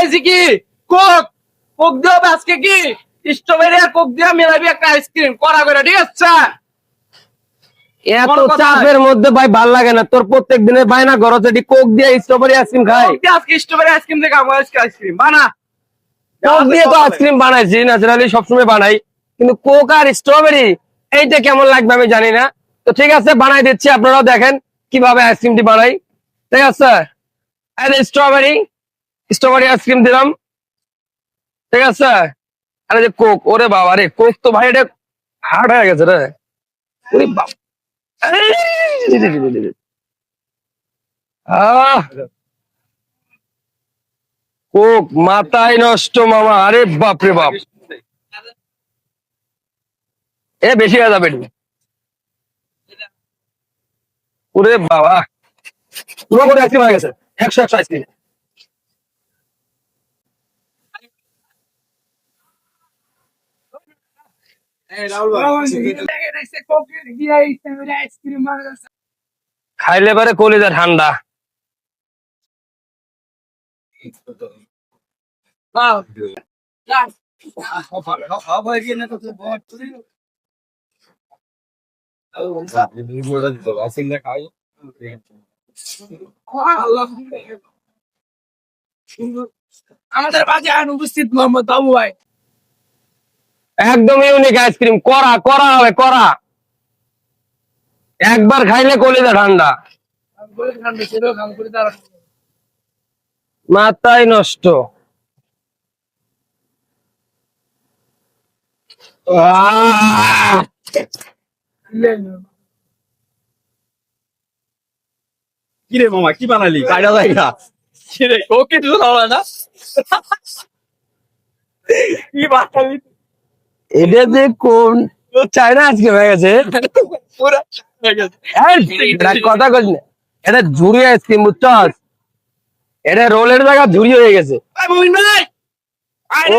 বানাইছি কি Coke Coke দিয়ে আজকে কি স্ট্রবেরি আর কোক দিয়ে মেলাবি একটা আইসক্রিম করা করে ঠিক আছে। এত চাপের মধ্যে ভাই ভাল লাগে না তোর প্রত্যেক দিনের বায়না ঘর যদি কোক দিয়ে স্ট্রবেরি আইসক্রিম খাই আজকে স্ট্রবেরি আইসক্রিম দিয়ে খাবো আজকে আইসক্রিম বানা কোক দিয়ে তো আইসক্রিম বানাইছি ন্যাচারালি সবসময় বানাই কিন্তু কোক আর স্ট্রবেরি এইটা কেমন লাগবে আমি জানি না। তো ঠিক আছে বানাই দিচ্ছি আপনারাও দেখেন কিভাবে আইসক্রিমটি বানাই। ঠিক আছে স্ট্রবেরি স্ট্রবেরি আইসক্রিম দিলাম। ঠিক আছে আরে যে কোক ওরে বাবা রে কোক তো ভাই এটা হার্ড হয়ে গেছে রে ওরে বাবা কোক মাথায় নষ্ট মামা আরে বাপ রে বাপ এ বেশি হয়ে যাবে ওরে বাবা পুরো করে আইসক্রিম হয়ে গেছে 100 আইসক্রিম। খাইলে পারে কলিজা ঠান্ডা। আমাদের বাজে উপস্থিত মোহাম্মদ বাবু ভাই একদম ইউনিক আইসক্রিম করা করা হবে করা একবার খাইলে কলিজা ঠান্ডা মাথায় নষ্ট। কিরে মামা কি বানালি কায়দা জায়গা কিরে ও কিছু হবে না কি বানালি এটা যে কোন চায়না আজকে হয়ে গেছে পুরা হয়ে গেছে। কথা কই না এটা ঝুড়ি আইসক্রিম বুঝছস এটা রোলের জায়গা ঝুড়ি হয়ে গেছে। এই মুমিন ভাই ও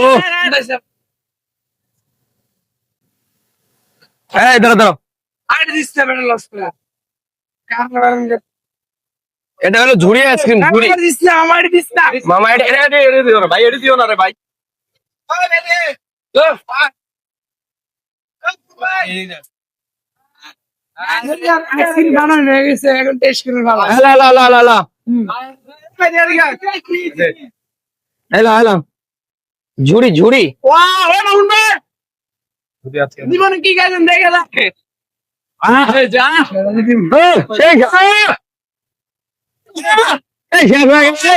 এই দাঁড়া দাঁড়া আইডি দিতে বেটা লস করে কারণ এটা হলো ঝুড়ি আইসক্রিম ঝুড়ি আমার দিস না আমার দিস না মামা এটা দিও না ভাই এটা দিও না রে ভাই। ওই বেদে আইসক্রিম বানানো হয়ে গেছে এখন টেস্ট করে ভালো হেলা হেলা হেলা হেলা হেলা হেলা ঝুড়ি ঝুড়ি জীবনে কি গেছেন দেখে রাখে যা শেখ এই শেখ হয়ে গেছে